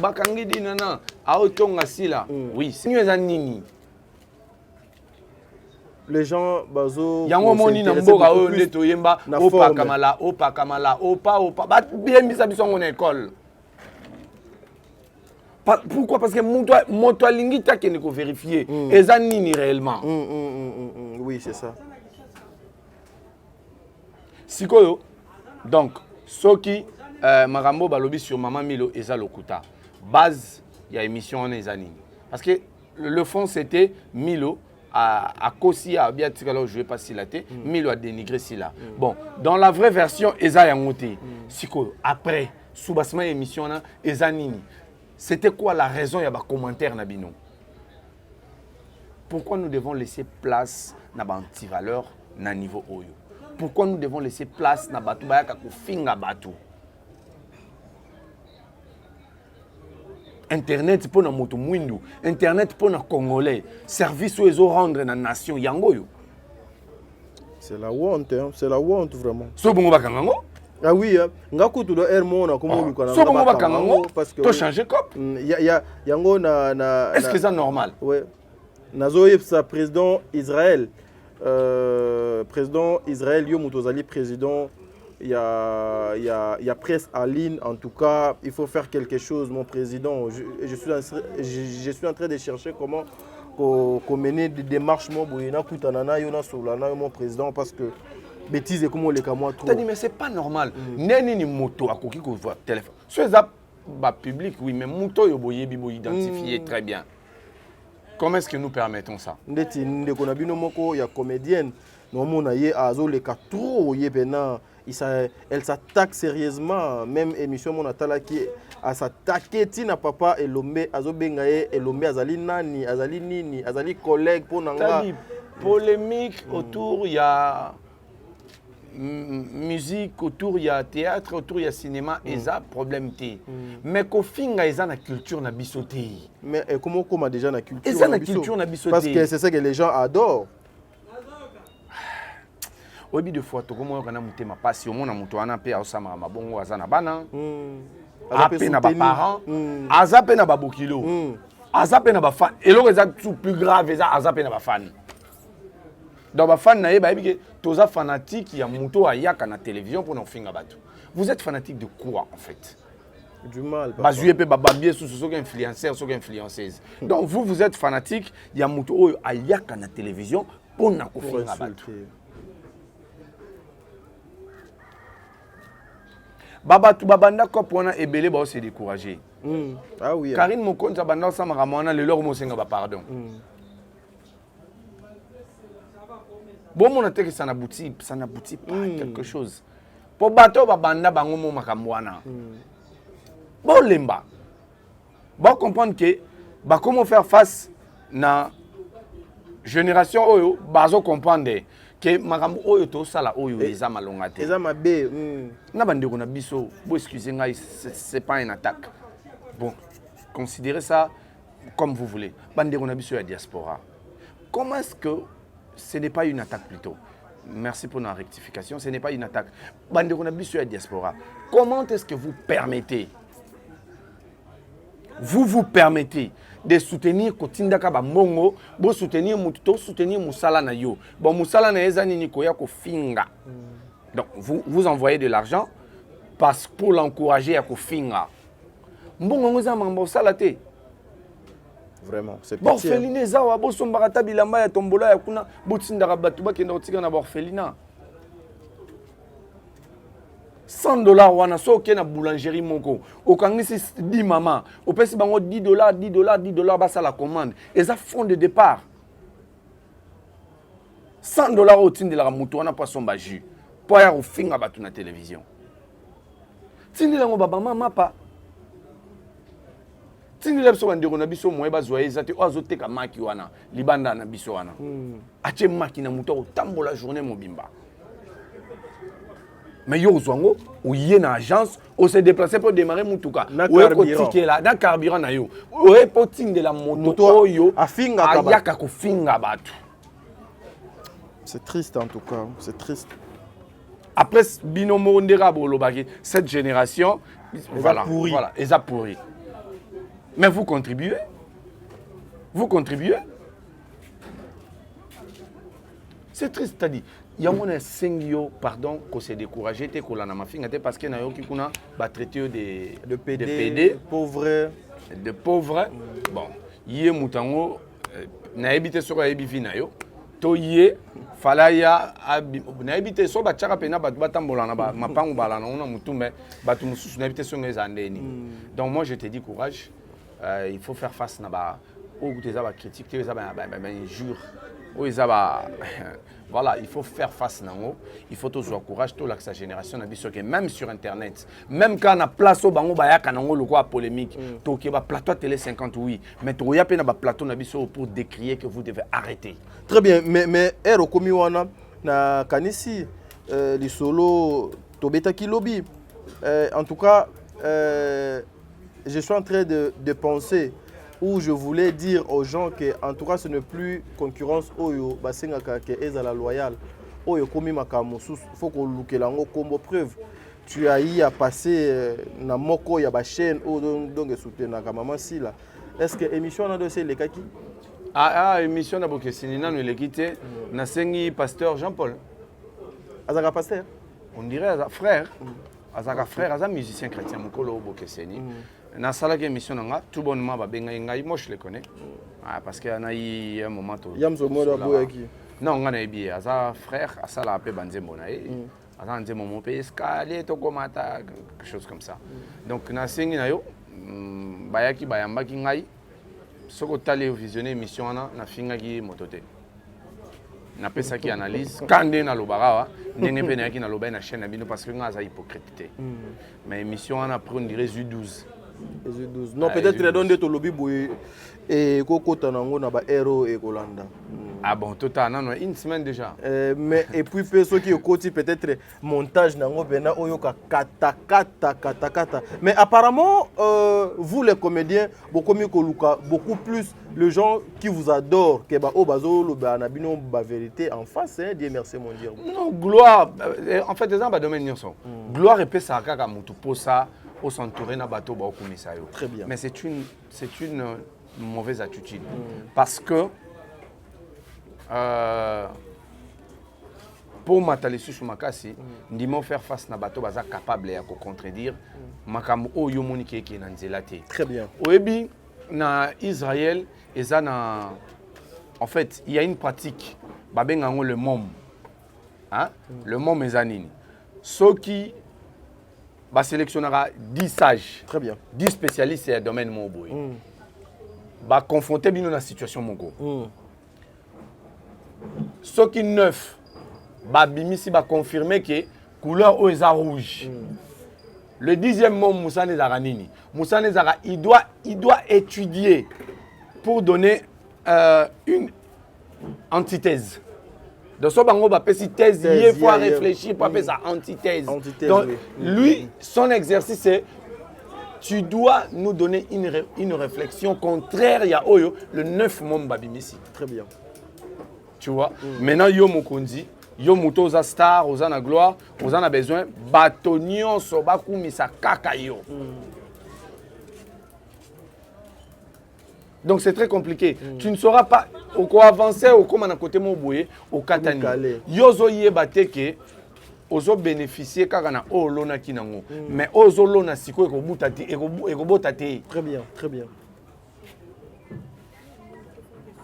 bakangi dinana a otonga Sila. Oui, c'est nous nini. Les gens bazo yango moni na mboka oyo ndeto yemba opa kamala opa ba bien bisa biso ngona école. Pourquoi? Parce que moto alingi ta kene ko vérifier eza nini réellement. Oui, c'est ça. Sikoyo donc soki marambo balobi sur maman Milo eza lokuta. Base ya émission on eza nini. Parce que le fond c'était Milo à Kosi a bien tiré là je vais pas si laté Milo a dénigré si là. Bon, dans la vraie version eza yangote. Siko après sous basement émission na eza nini. C'était quoi la raison ya ba commentaire na bino? Pourquoi nous devons laisser place na ba anti-valeur na niveau oyo? Pourquoi nous devons laisser place na batu ba ka ko finga batu? Internet pour na moto mwindu, internet pour na congolais, service où ils ont rendre na nation yango yo. C'est la honte, hein? C'est la honte vraiment. So bongo bakango? Ah oui, ngaku tu dois hermona comme lu kana. So bongo bakango parce que to changer cop. Yango na est-ce que c'est normal? Ouais. Nazoyev sa président Israël yo mutozali président il y a presse en ligne en tout cas, il faut faire quelque chose mon président. Je suis en train de chercher comment mener des démarches mon boyena kutanana yona solana mon président parce que bêtise et comment les camois trop. T'as dit mais c'est pas normal. Neni ni moto à koki ko voit téléphone. Sur ça ba public oui mais moto yo boye bibo identifier très bien. Comment est-ce que nous permettons ça? Ndeti ndeko na bino moko ya comédienne no mona ye azo le ka trop ye bena elle s'attaque sérieusement même émission mon atala qui à s'attaquer tina papa elombe azo benga ye elombe azali nani azali nini azali collègue pour nanga. Polémique autour il y a musique autour il y a théâtre autour il y a cinéma et ça problème té mais ko finga eza na culture na bisoté mais comment déjà na culture eza na culture na bisoté parce que c'est ça que les gens adorent obi de fois to komo kana mutema pasi omona muto wana pe osama mabongo aza na bana ape na ba parents aza pe na ba bokilo aza pe na ba fan eloko eza tout plus grave eza aza pe na ba fan. Dans ma fan nae ba ebike toza fanatique ya muto ayaka na télévision pour nous finga bato. Vous êtes fanatique de quoi en fait? Du mal. Bazuye pe bababie sous ce influenceur, sous influenceuse. Donc vous êtes fanatique ya muto ayaka na télévision pour nous finga bato. Babatu babanda ko pona ebele ba se décourager. Ah oui. Karine Mokonza banda sa maramona le leur mo senga ba pardon. Bon, mon attaque, ça n'aboutit pas quelque chose. Pour bateau, banda bangomo makamwana. Bon, lemba. Bon, comprendre que, comment faire face na génération oyo, bazo comprendre que makambo oyo to sala oyo eza malongate. Eza mabe. Na bande ko na biso, bo excusez moi, c'est pas une attaque. Bon, considérez ça comme vous voulez. Bande ko na biso ya diaspora. Comment est-ce que ce n'est pas une attaque plutôt? Merci pour la rectification. Ce n'est pas une attaque. Bandeko na biso ya diaspora. Comment est-ce que vous permettez de soutenir Kotindaka ba mongo, bo soutenir muto, soutenir musala na yo. Bon musala na eza nini koya ko finga. Donc vous envoyez de l'argent parce pour l'encourager à ko finga. Mbongo ngoza mambo sala te. Vraiment, c'est pitié. Orpheline zawa bo sombarata bilamba ya tombola ya kuna botindaka batu bakenda kotika na orphelina. $100 wana so ke na boulangerie moko. Okangisi 10 maman, opesi bango $10 basa la commande. Eza fond de départ. $100 otindela mutu wana pa somba jus. Po ya ofinga batu na télévision. Tindela ngo baba mama pa. Tindi lepso bandeko na biso moye bazwa ezate azoteka maki wana libanda na biso wana. Ache maki na muto otambola journée mobimba. Mais yo zwango oye na agence on se déplacer pour démarrer mutuka. Oye ko tikela na carburant na yo. Oye po tinde la moto oyo afinga ayaka ko finga batu. C'est triste en tout cas, c'est triste. Après binomo ndera bolobaki cette génération voilà, eza pourri. Mais vous contribuez. Vous contribuez. C'est triste, c'est-à-dire, il y a un singio, pardon, qu'on s'est découragé, parce qu'il y a qui a traité de PD, pauvres. De pauvres. Bon, il y a moutango, na habité sur la bifinayo, toye, falaya, na habité sur la tchara pena, batambola, ma pango balana, on a moutoumé, batumusus, na habité sur les andéni. Donc moi je te dis courage. Il faut faire face à la critique, injure. Voilà, il faut faire face à il faut toujours courage, tout sa génération, même sur Internet, même quand on a place au bango, le quoi polémique, il y a plateau télé 50, oui, mais il y a un plateau pour décrier que vous devez arrêter. Très bien, mais Komi wana na kanisi les solo tobeta kilobi. En tout cas, je suis en train de penser où je voulais dire aux gens que en tout cas ce n'est plus concurrence oyo basenga ka ke ezala loyal oyo komi makamusu faut ko lukelango kombo preuve tu as eu à passer na moko ya ba chaîne ou donc soutenir na maman si là. Est-ce que émission na dossier les kaki? Émission na bokesini nanu lekite na sengi pasteur Jean-Paul. Azaka pasteur? On dirait frère. Azaka frère, azaka musicien chrétien mokolo bokesini. Na salaki émission nanga tout bonnement ba benga ngai moi je le connais. Parce qu'il y a eu un moment où Yamso moda boyaki. Non, on a eu azaka frère, asala appelé banzembo na e. Azaka nzembo mon pays escalier to komata quelque chose comme ça. Donc na sengi na yo bayaki bayambaki ngai soko tali visionner émission na fingaki motote. Na pesa ki analyse kande na lobara ndenge pe na ki na loba na chaîne na bino parce que nga za hypocrite. Mais émission na prendre dirait 12. Non, peut-être les donner to lobby boy et koko tanango na ba héros et kolanda. Ah bon, total non une semaine déjà. Mais et puis ceux qui côté peut-être montage nango bena oyoka kata. Mais apparemment vous les comédiens beaucoup plus les gens qui vous adorent que ba obazo lo ba na bino ba vérité en face hein, Dieu merci mon Dieu. Non, gloire en fait des gens ba domaine nyonso. Gloire et pesa kaka mutu posa au s'entourer na bateau ba okumisa yo. Très bien. Mais c'est une mauvaise attitude parce que pour matali sur makasi ndimo faire face na bateau baza capable ya ko contredire makambo o yo moni ki na nzela te. Très bien. Oyebi na Israël eza na en fait il y a une pratique babengango le mom. Hein? Le mom ezanini. Ceux qui ba sélectionnera 10 sages. Très bien. 10 spécialistes dans le domaine moboy. Ba confronter bino na situation mongo. Ceux qui 9 ba bimisi ba confirmer que couleur o eza rouge. Le 10e mot Moussa Nezara nini. Moussa Nezara il doit étudier pour donner une antithèse. Donc, ce bango va faire thèse, il faut réfléchir pour faire sa antithèse. Donc, lui, son exercice, c'est tu dois nous donner une réflexion contraire à Oyo, le 9 mois Babimisi. Très bien. Tu vois? Maintenant, Yo Mokondi, Yo Mouto Oza Star, Oza na gloire, Oza na besoin, Batonion, Sobaku, Misa Kakayo. Donc c'est très compliqué. Tu ne sauras pas au quoi avancer au comment à côté mon boué au Katani. Yozo yebate ke ozo bénéficier kaka na olona kinango. Mais ozo lona siko eko butati eko botati. Très bien, très bien.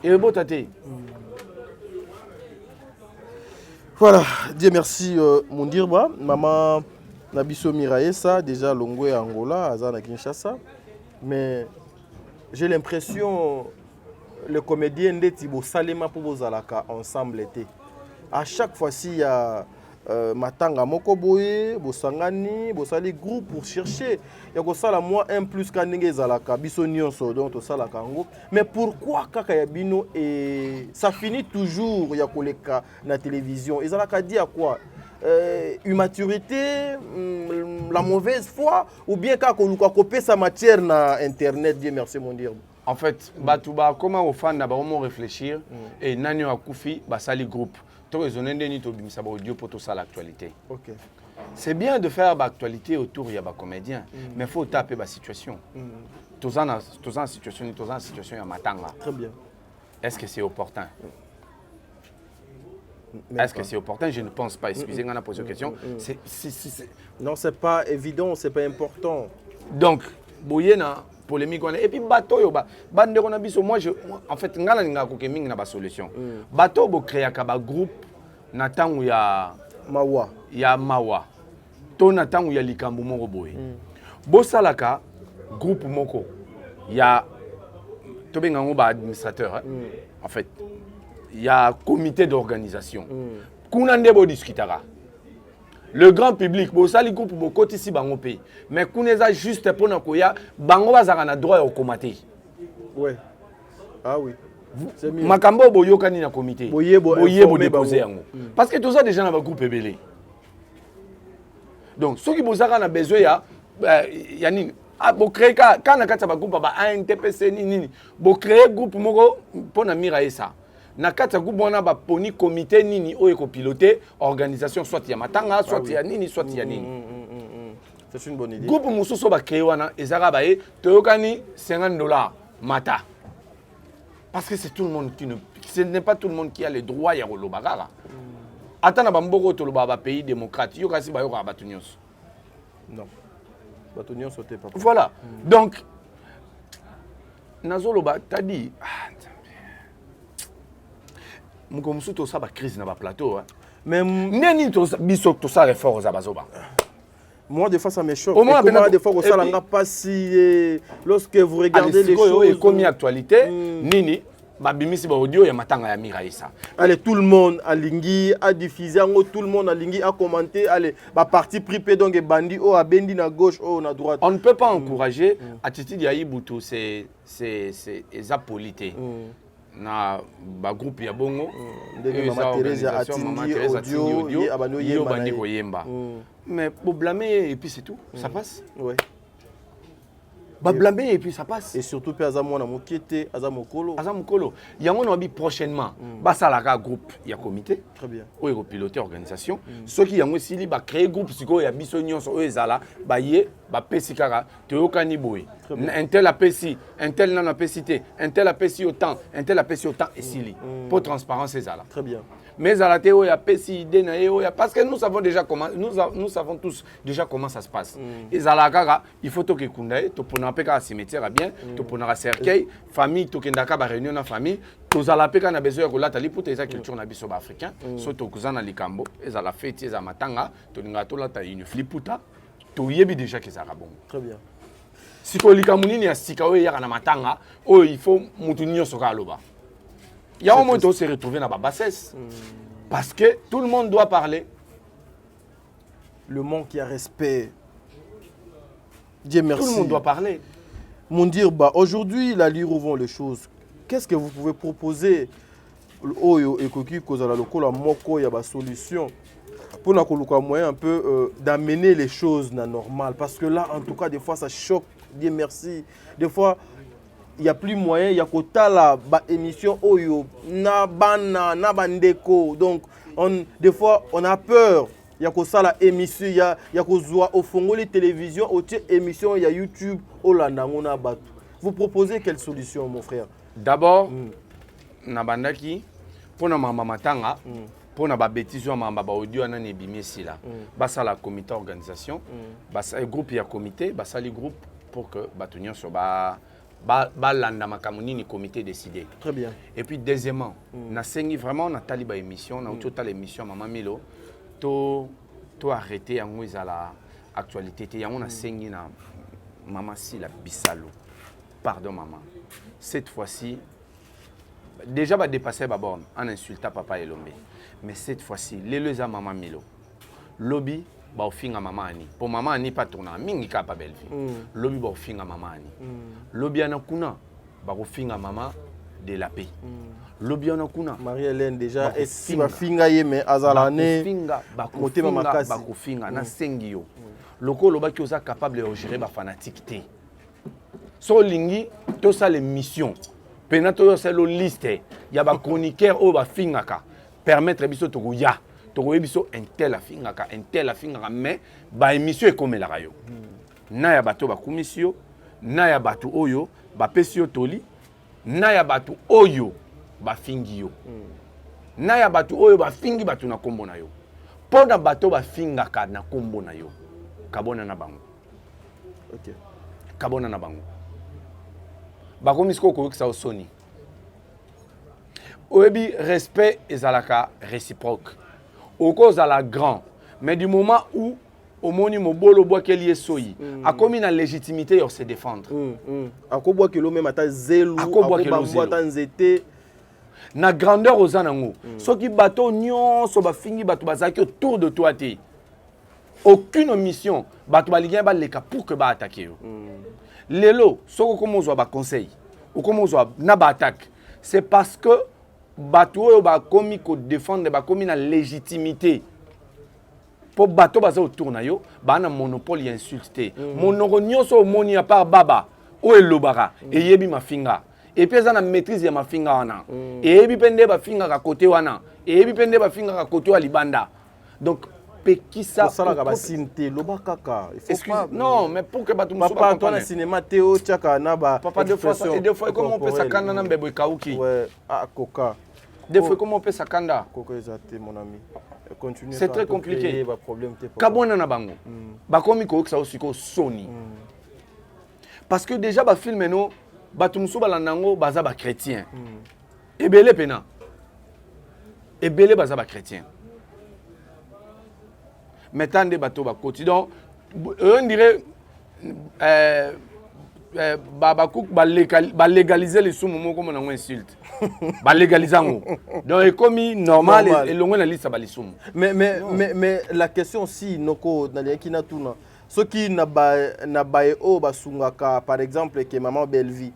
Eko botati. Voilà, Dieu merci mon dirba, maman Nabiso Miraesa déjà longwe Angola, Azana Kinshasa. Mais j'ai l'impression les comédiens ndetibo salema pour vos alaka ensemble été. À chaque fois s'il y a matanga moko boye, bosangani, bosali groupe pour chercher. Ya ko sala moi un plus kanenge zalaka biso nyonso donc to sala kango. Mais pourquoi kaka ya bino et ça finit toujours ya koleka na télévision. Ezalaka dit à quoi? Immaturité, la mauvaise foi, ou bien quand on a copié sa matière na internet, Dieu merci mon Dieu. En fait, Batouba, comment aux fans d'abord réfléchir et Nanyo Akoufi, Basali groupe. Tout raisonner ni to bimisa ba audio pour tout ça l'actualité. OK. C'est bien de faire l'actualité autour il y a ba comédien, mais faut taper la situation. Tous en situation, il y a matanga. Très bien. Est-ce que c'est opportun? Est-ce que c'est opportun? Je ne pense pas. Excusez-moi, on a posé une question. Non, c'est pas évident, c'est pas important. Donc, Boyena, polémique, et puis bateau, moi, en fait, on a une solution. Bateau, on crée un groupe, où il y a Mawa. Il y a Mawa. Ton où il y a Likambu Moro Boy. Bosalaka, groupe Moko. Il y a administrateur. En fait. Il y a un comité d'organisation. Kounandebo discutera. Le grand public, bosali groupe bokoti si bango pays. Mais kouneza juste pour nakoya, bango bazaka na droit au comité. Ouais. Ah oui. C'est mieux. Makambo boyokani na comité. Boyebo déposer yango. Parce que tout ça déjà na groupe ebele. Donc ceux qui bozaka na besoin ya nini? Ah, bo créer quand na kata ba groupe ba ANTPC nini. Bo créer groupe moko pour na mira ça. Na kata groupe wana ba poni comité nini o eko piloter organisation soit ya matanga soit ya nini soit ya nini. C'est une bonne idée. Groupe Moussoso va créer wana ezaka bae toyokani $50 mata. Parce que c'est tout le monde qui ne ce n'est pas tout le monde qui a le droit ya kolobagara. Atana bamboko toloba ba pays démocrate yo kasi ba yo ka batunios. Non. Batunios sauté pas. Voilà. Donc nazoloba t'as dit Muko Moussoto ça ba crise na ba plateau hein. Mais neni to biso to ça réforme za bazoba. moi, des fois, ça me choque. Comment des fois, ça n'a pas si... Lorsque vous regardez les choses... Et comme actualité, nini, babimisi ba audio ya matanga ya Miraïsa. Allez, tout le monde a lingui, a diffusé, tout le monde a lingui, a commenté. Allez, ba parti pris donc bandi, oh, a bendi na gauche, oh, na droite. On ne peut pas encourager attitude ya Ibutu, c'est apolité. Na ba groupe ya bongo Maman Thérèse a audio yo bandi ko yemba mais pour blâmer et puis c'est tout ça passe ouais ba blâmer et puis ça passe et surtout pe azamo na mokete azamokolo yango no bi prochainement ba salaka groupe ya comité très bien oyo piloter organisation ceux qui yango sili ba créer groupe siko ya biso nyonso oyo ezala ba ye ba pesikaka toyokani boye un tel apesi un tel non apesité un tel apesi autant un tel apesi autant et sili pour transparence ezala très bien mais à la théorie ya pesi idée na yo parce que nous savons déjà comment nous savons tous déjà comment ça se passe ezala kaka il faut to ke kundae to pona peka cimetière bien to pona cercueil famille to kendaka ba réunion na famille to zala peka na besoin ko lata liputa eza culture na biso ba africain so to kuzana likambo ezala fête eza matanga to ninga to lata une fliputa to yebi déjà que ça bon très bien siko likamunini ya sika oyo ya na matanga oh il faut mutu nyonso ka loba. Il y a un moment où on s'est retrouvé dans la bassesse. Parce que tout le monde doit parler. Le monde qui a respect. Dieu merci. Tout le monde doit parler. Mon dire, bah, aujourd'hui, la lire vont les choses. Qu'est-ce que vous pouvez proposer Oyo et Koki Kozala Lokola Moko, il y a une solution pour nous moyen un peu d'amener les choses na normal. Parce que là, en tout cas, des fois, ça choque. Dieu merci. Des fois, il n'y a plus moyen, il y a quota la émission Oyo, na bana, na bandeko. Donc, des fois, on a peur. Il y a que ça la émission, il y a que ça au fond les télévisions, au émission, il y a YouTube, Olanda, on a battu. Vous proposez quelle solution, mon frère? D'abord, na bandaki, pour na mama matanga, pour na ba bêtise ou mama ba audio na nebimi si là. Basa la comité organisation, basa groupe ya comité, basa les groupes pour que batunyo so ba landa makamuni ni comité décidé. Très bien. Et puis deuxièmement, na sengi vraiment na taliba émission, na total émission Maman Milo, to arrêter en moi à la actualité. Il y a on a sengi na Maman si la bisalo. Pardon maman. Cette fois-ci, déjà va dépasser ma borne en insultant papa et l'homme. Mais cette fois-ci, les à Maman Milo, lobby ba ofinga mama ani po mama ani patona mingi ka pa belle vie lobi ba ofinga mama ani lobi ana kuna ba ofinga mama de la paix lobi ana kuna Marie-Hélène déjà et si ba finga ye mais azalane finga ba motema makasi ba kofinga na sengi yo lokolo ba ki oza capable de gérer ba fanatique té so lingi to ça les missions pena to ça lo liste ya ba chroniqueur o ba finga ka permettre biso to ya tokoye biso un tel afingaka mais ba émission ekomelaka yo na ya bato bakumisi yo na ya bato oyo bapesi yo toli na ya bato oyo bafingi yo na ya bato oyo bafingi bato na kombo na yo mpo na bato bafingaka na kombo na yo kabona na bango okay. Kabona na bango bakomisi ko koyokisa osoni oyebi respect ezalaka réciproque au à la grand mais du moment où au moni mobolo bois qu'elle est soyi a comme une légitimité pour se défendre a ko bois que l'homme même ata zelu a ko bois ata nzete na grandeur aux anango ceux qui bateau nyon so ba fingi bato bazaki autour de toi té aucune mission bato baligien ba leka pour que ba attaquer yo lelo soko comme ozo ba conseil ou comme ozo na ba attaque c'est parce que bateau ba komi ko défendre ba komi na légitimité pour bateau baza autour na yo ba na monopole insulté monoko nyonso moni à part baba o elobara et yebi mafinga et puis ça na maîtrise ya mafinga wana et yebi pende ba finga ka côté wana et yebi pende ba finga ka côté wa libanda donc pekisa osala ka basinte loba kaka il faut pas non mais pour que bato musu papa toi na cinéma teo chaka na ba papa deux fois comment on peut sakanda na mbebo ikauki ouais ah coca des fois comment on peut sakanda coca ezate mon ami continue c'est très compliqué ba problème te kabona na bango bakomi ko okisa osiko soni parce que déjà ba film no bato musu balandango baza ba chrétien ebele pena ebele baza ba chrétien maintenant des bateaux ba côté donc on dirait ba légaliser les sous moments comme on insulte ba légaliser donc comme normal et longue la liste ba les sous mais la question si noko na lien kina tuna ceux qui na ba o ba sungaka par exemple que maman Bellevie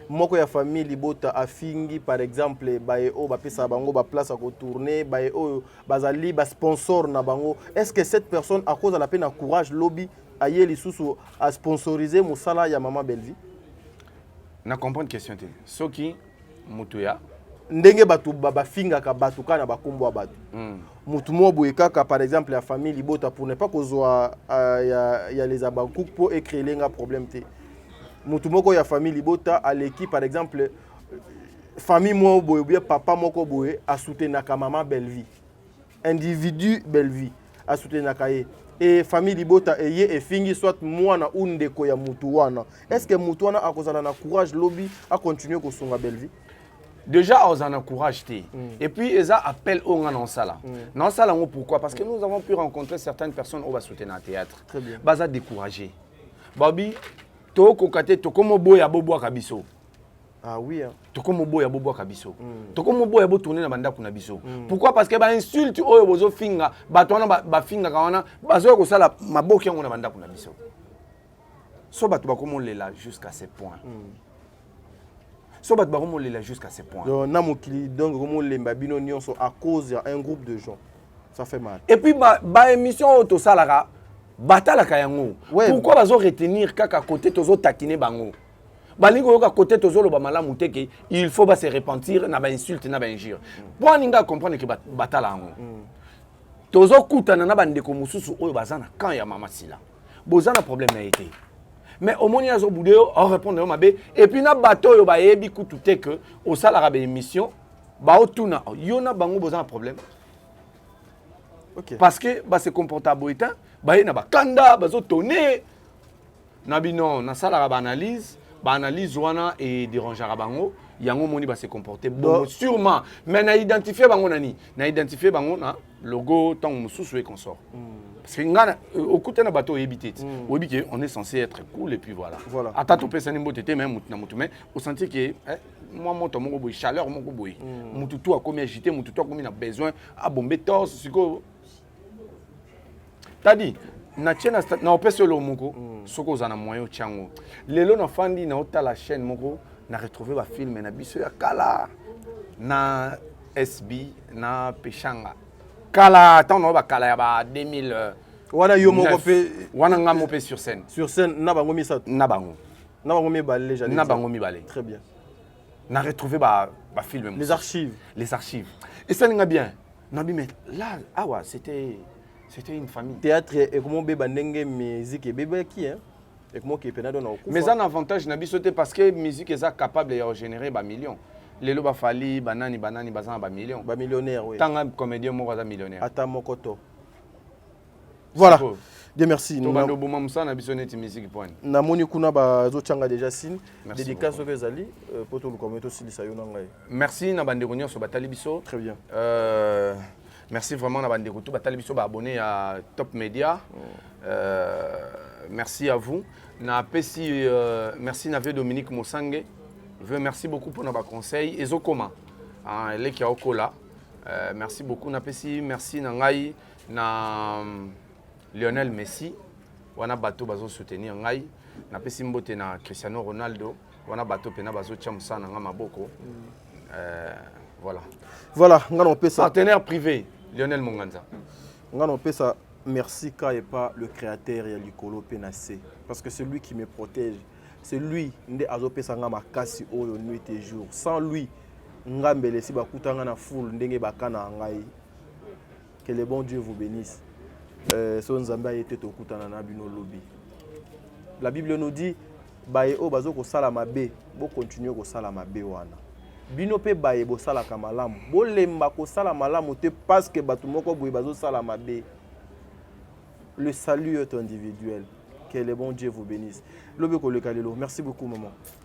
moko ya famille libota afingi par exemple bae o ba pesa bango ba place à retourner bae o bazali ba sponsor na bango est-ce que cette personne à cause de la peine à courage lobby aye lisusu à sponsoriser musala ya maman Bellevie na comprendre question te soki mutuya ndenge batu ba finga ka batu kana ba kombo batu mutu mo boye kaka par exemple la famille libota pour ne pas kozwa ya les abankouk pour écrire lenga problème te mutu moko ya famille libota à l'équipe par exemple famille moi boye bien papa moko boye a soutenaka maman Bellevie individu Bellevie a soutenaka ye et famille libota eye e fingi soit mwana ou ndeko ya mutu wana est-ce que mutu wana akozala na courage lobby a continuer ko songa Bellevie déjà on en courage té et puis ils appellent au non sala non sala pourquoi parce que nous avons pu rencontrer certaines personnes au va soutenir un théâtre baza découragé babi to kokate to komo boya bobo kabiso ah oui hein to komo boya bobo kabiso to komo boya bo tourner na banda kuna biso pourquoi parce que ba insulte oyo bozo finga bato wana ba finga kawana bazo ko sala maboki yango na banda kuna biso so bato ba komo lela jusqu'à ce point so bato ba komo lela jusqu'à ce point donc na mokili donc komo lemba bino nyonso à cause d'un groupe de gens ça fait mal et puis ba émission to salaka batalaka yango pourquoi bazo retenir kaka côté tozo takiner bango balingo yoka côté tozo lo ba malamu teke il faut ba se repentir na ba insulte na ba injure pour ninga comprendre que batala yango tozo kutana na bandeko mususu oyo bazana quand ya mama sila bozana problème na été mais au moins yazo boudeo on répondre mabe et puis na bato yo ba yebi kutu teke au salara ba émission ba otuna yona bango bozana problème parce que ba se comporta boita ba na ba kanda bazo tourner na bino na sala ba analyse wana et dérangera bango yango moni ba se comporter bon sûrement mais na identifier bango nani na identifier bango na logo tant mususu et consort parce que ngana okuta na bato ebité obiki on est censé être cool et puis voilà ata to pesa ni mbotete même mutu na mutu mais au sentir que moi moto moko boy chaleur moko boy mutu to a comme agité mutu to a comme na besoin a bomber torse siko tadi na chena na opese lo moko soko za na moyo chango lelo na fandi na ota la chaîne moko na retrouver ba film na biso ya kala na SB na Peshanga kala tant no ba kala ya ba 2000 wana yo moko pe wana nga mo pe sur scène na bango misato na bango mi balé j'allais na bango mi balé très bien na retrouver ba film les archives et ça nga bien na bi mais là awa c'était une famille. Théâtre et comment bébé ndenge musique et bébé qui hein et comment qui penado na okufa. Mais un avantage na bisoté parce que musique est capable de générer ba millions. Lelo ba fali banani bazana ba millions. Ba millionnaire oui. Tanga comédien moko za millionnaire. Ata mokoto. Voilà. Dieu merci. To bando boma musa na bisoneti musique point. Na moni kuna ba zo changa déjà signe. Dédicace aux Zali pour tout le comité silisa yo ngai. Merci na bande gonyo so batali biso. Très bien. Merci vraiment na bande kutu batali biso ba abonné à Top Media. Merci à vous. Na pesi merci na Dominique Mosange. Merci beaucoup pour nos conseils. Ezokoma. Les qui a okola. Merci beaucoup na pesi merci na ngai na Lionel Messi. Wana bato bazo soutenir ngai. Na pesi mbote na Cristiano Ronaldo. Wana bato pena bazo chamsa na nga maboko. Voilà. Voilà, on peut ça. Partenaire privé, Lionel Monganza. On peut ça. Merci Ka et pas le créateur et Likolo Penacé. Parce que c'est lui qui me protège. C'est lui qui a fait ma casse nuit et jour. Sans lui, Ngambele si bakuta ngana foule ndenge bakana ngai. Que le bon Dieu vous bénisse. so nzambe ayete tokutana na bino lobi. La Bible nous dit baye o bazo ko sala mabe bo continuer ko sala mabe wana. Bino pe baye bo sala ka malamu bo lemba ko sala malamu te parce que batu moko boye bazo sala mabe. Le salut est individuel. Que le bon Dieu vous bénisse. Lobe ko le kalelo. Merci beaucoup maman.